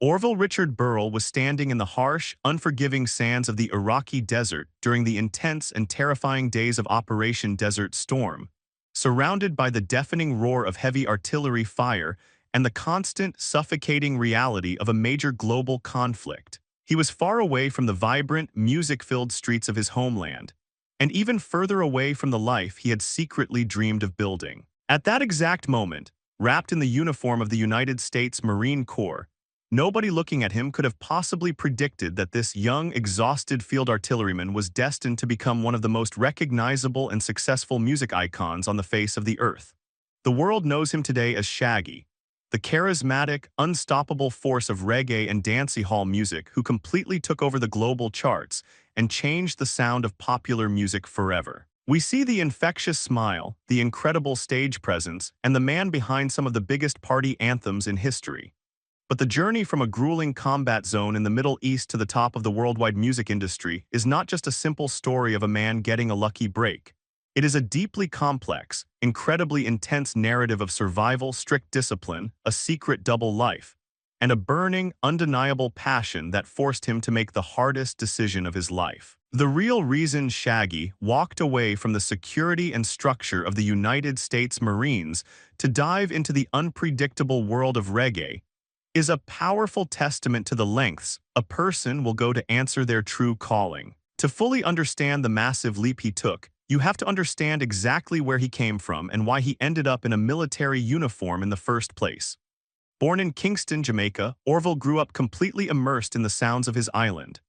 Orville Richard Burrell was standing in the harsh, unforgiving sands of the Iraqi desert during the intense and terrifying days of Operation Desert Storm, surrounded by the deafening roar of heavy artillery fire and the constant, suffocating reality of a major global conflict. He was far away from the vibrant, music-filled streets of his homeland, and even further away from the life he had secretly dreamed of building. At that exact moment, wrapped in the uniform of the United States Marine Corps, nobody looking at him could have possibly predicted that this young, exhausted field artilleryman was destined to become one of the most recognizable and successful music icons on the face of the earth. The world knows him today as Shaggy, the charismatic, unstoppable force of reggae and dancehall music who completely took over the global charts and changed the sound of popular music forever. We see the infectious smile, the incredible stage presence, and the man behind some of the biggest party anthems in history. But the journey from a grueling combat zone in the Middle East to the top of the worldwide music industry is not just a simple story of a man getting a lucky break. It is a deeply complex, incredibly intense narrative of survival, strict discipline, a secret double life, and a burning, undeniable passion that forced him to make the hardest decision of his life. The real reason Shaggy walked away from the security and structure of the United States Marines to dive into the unpredictable world of reggae is a powerful testament to the lengths a person will go to answer their true calling. To fully understand the massive leap he took, you have to understand exactly where he came from and why he ended up in a military uniform in the first place. Born in Kingston, Jamaica, Orville grew up completely immersed in the sounds of his island.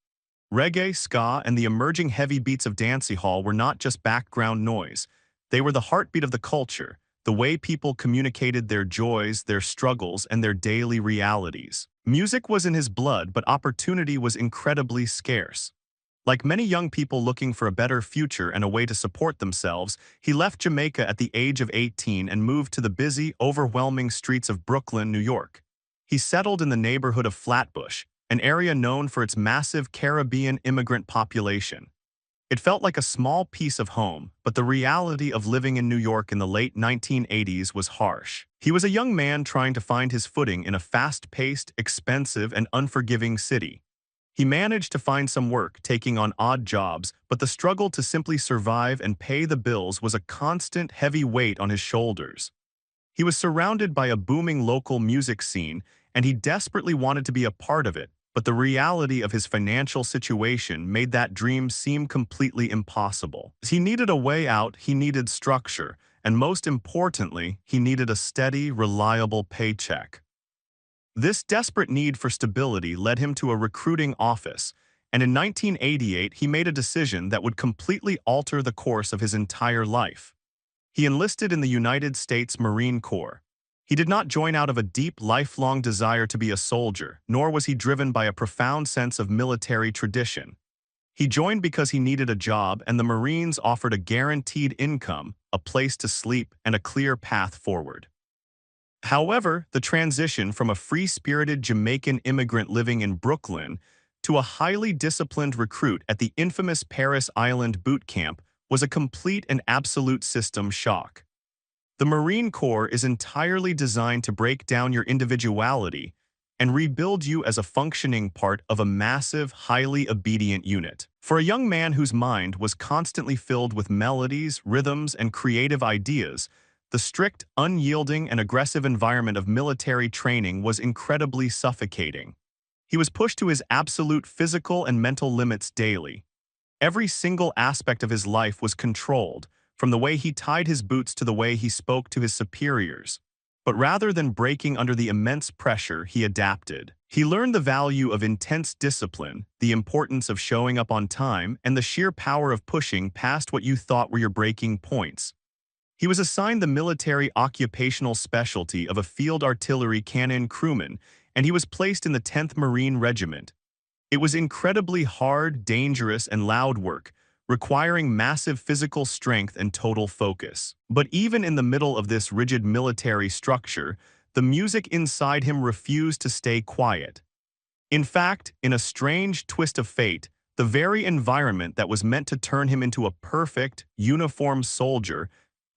Reggae, ska, and the emerging heavy beats of dancehall were not just background noise. They were the heartbeat of the culture, the way people communicated their joys, their struggles, and their daily realities. Music was in his blood, but opportunity was incredibly scarce. Like many young people looking for a better future and a way to support themselves, he left Jamaica at the age of 18 and moved to the busy, overwhelming streets of Brooklyn, New York. He settled in the neighborhood of Flatbush, an area known for its massive Caribbean immigrant population. It felt like a small piece of home, but the reality of living in New York in the late 1980s was harsh. He was a young man trying to find his footing in a fast-paced, expensive, and unforgiving city. He managed to find some work, taking on odd jobs, but the struggle to simply survive and pay the bills was a constant, heavy weight on his shoulders. He was surrounded by a booming local music scene, and he desperately wanted to be a part of it, but the reality of his financial situation made that dream seem completely impossible. He needed a way out, he needed structure, and most importantly, he needed a steady, reliable paycheck. This desperate need for stability led him to a recruiting office, and in 1988 he made a decision that would completely alter the course of his entire life. He enlisted in the United States Marine Corps. He did not join out of a deep, lifelong desire to be a soldier, nor was he driven by a profound sense of military tradition. He joined because he needed a job, and the Marines offered a guaranteed income, a place to sleep, and a clear path forward. However, the transition from a free-spirited Jamaican immigrant living in Brooklyn to a highly disciplined recruit at the infamous Paris Island boot camp was a complete and absolute system shock. The Marine Corps is entirely designed to break down your individuality and rebuild you as a functioning part of a massive, highly obedient unit. For a young man whose mind was constantly filled with melodies, rhythms, and creative ideas, the strict, unyielding, and aggressive environment of military training was incredibly suffocating. He was pushed to his absolute physical and mental limits daily. Every single aspect of his life was controlled, from the way he tied his boots to the way he spoke to his superiors. But rather than breaking under the immense pressure, he adapted. He learned the value of intense discipline, the importance of showing up on time, and the sheer power of pushing past what you thought were your breaking points. He was assigned the military occupational specialty of a field artillery cannon crewman, and he was placed in the 10th Marine Regiment. It was incredibly hard, dangerous, and loud work, requiring massive physical strength and total focus. But even in the middle of this rigid military structure, the music inside him refused to stay quiet. In fact, in a strange twist of fate, the very environment that was meant to turn him into a perfect, uniformed soldier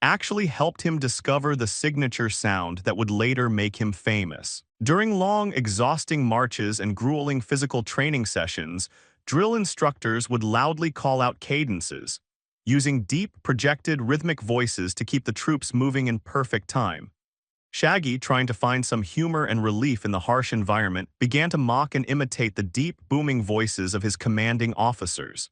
actually helped him discover the signature sound that would later make him famous. During long, exhausting marches and grueling physical training sessions, drill instructors would loudly call out cadences, using deep, projected rhythmic voices to keep the troops moving in perfect time. Shaggy, trying to find some humor and relief in the harsh environment, began to mock and imitate the deep, booming voices of his commanding officers.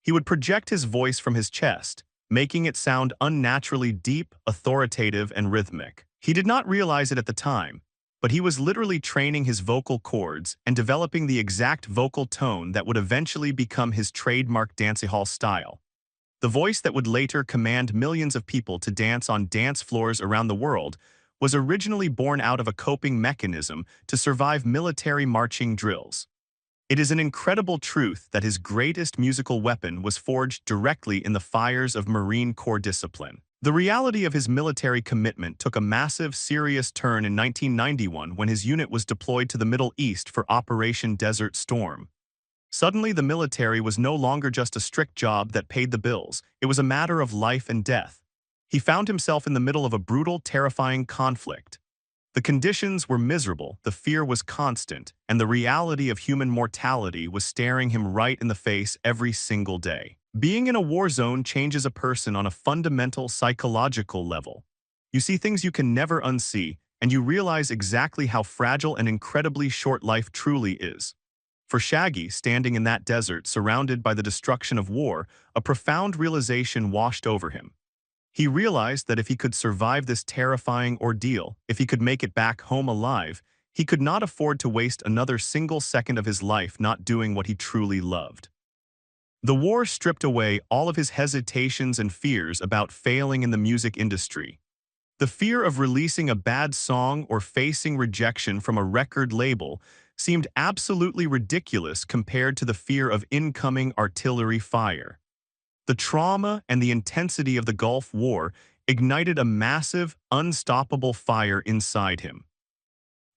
He would project his voice from his chest, making it sound unnaturally deep, authoritative, and rhythmic. He did not realize it at the time, but he was literally training his vocal cords and developing the exact vocal tone that would eventually become his trademark dancehall style. The voice that would later command millions of people to dance on dance floors around the world was originally born out of a coping mechanism to survive military marching drills. It is an incredible truth that his greatest musical weapon was forged directly in the fires of Marine Corps discipline. The reality of his military commitment took a massive, serious turn in 1991 when his unit was deployed to the Middle East for Operation Desert Storm. Suddenly, the military was no longer just a strict job that paid the bills. It was a matter of life and death. He found himself in the middle of a brutal, terrifying conflict. The conditions were miserable, the fear was constant, and the reality of human mortality was staring him right in the face every single day. Being in a war zone changes a person on a fundamental psychological level. You see things you can never unsee, and you realize exactly how fragile and incredibly short life truly is. For Shaggy, standing in that desert, surrounded by the destruction of war, a profound realization washed over him. He realized that if he could survive this terrifying ordeal, if he could make it back home alive, he could not afford to waste another single second of his life not doing what he truly loved. The war stripped away all of his hesitations and fears about failing in the music industry. The fear of releasing a bad song or facing rejection from a record label seemed absolutely ridiculous compared to the fear of incoming artillery fire. The trauma and the intensity of the Gulf War ignited a massive, unstoppable fire inside him.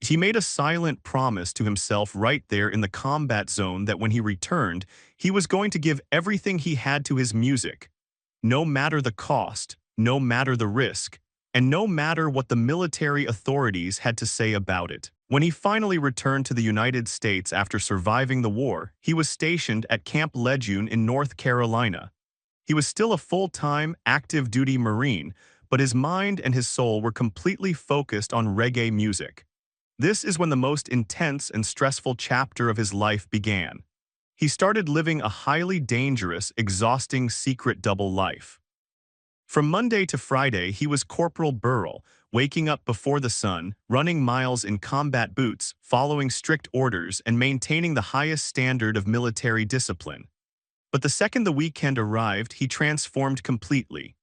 He made a silent promise to himself right there in the combat zone that when he returned, he was going to give everything he had to his music, no matter the cost, no matter the risk, and no matter what the military authorities had to say about it. When he finally returned to the United States after surviving the war, he was stationed at Camp Lejeune in North Carolina. He was still a full-time, active-duty Marine, but his mind and his soul were completely focused on reggae music. This is when the most intense and stressful chapter of his life began. He started living a highly dangerous, exhausting secret double life. From Monday to Friday, he was Corporal Burrell, waking up before the sun, running miles in combat boots, following strict orders, and maintaining the highest standard of military discipline. But the second the weekend arrived, he transformed completely.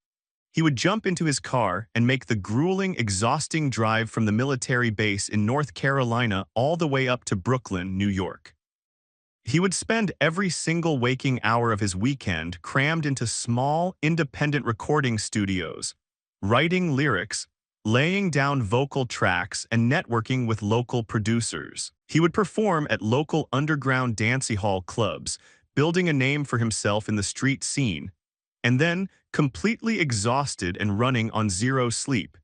He would jump into his car and make the grueling, exhausting drive from the military base in North Carolina all the way up to Brooklyn, New York. He would spend every single waking hour of his weekend crammed into small, independent recording studios, writing lyrics, laying down vocal tracks, and networking with local producers. He would perform at local underground dancehall clubs, building a name for himself in the street scene, and then, completely exhausted and running on zero sleep,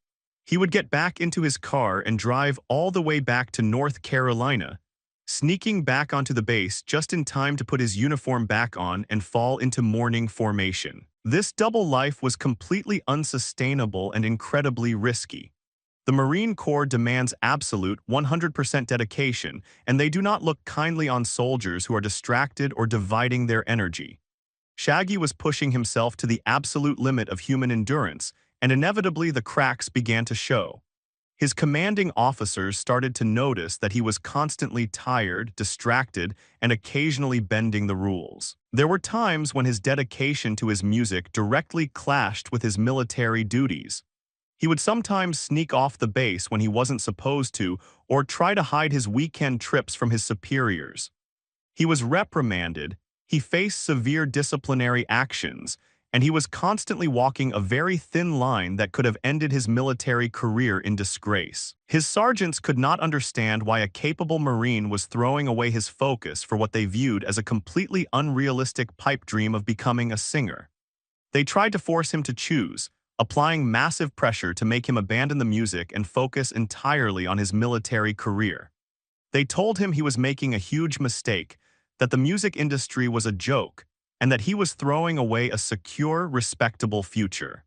he would get back into his car and drive all the way back to North Carolina, sneaking back onto the base just in time to put his uniform back on and fall into morning formation. This double life was completely unsustainable and incredibly risky. The Marine Corps demands absolute 100% dedication, and they do not look kindly on soldiers who are distracted or dividing their energy. Shaggy was pushing himself to the absolute limit of human endurance, and inevitably the cracks began to show. His commanding officers started to notice that he was constantly tired, distracted, and occasionally bending the rules. There were times when his dedication to his music directly clashed with his military duties. He would sometimes sneak off the base when he wasn't supposed to, or try to hide his weekend trips from his superiors. He was reprimanded, he faced severe disciplinary actions, and he was constantly walking a very thin line that could have ended his military career in disgrace. His sergeants could not understand why a capable Marine was throwing away his focus for what they viewed as a completely unrealistic pipe dream of becoming a singer. They tried to force him to choose, applying massive pressure to make him abandon the music and focus entirely on his military career. They told him he was making a huge mistake, that the music industry was a joke, and that he was throwing away a secure, respectable future.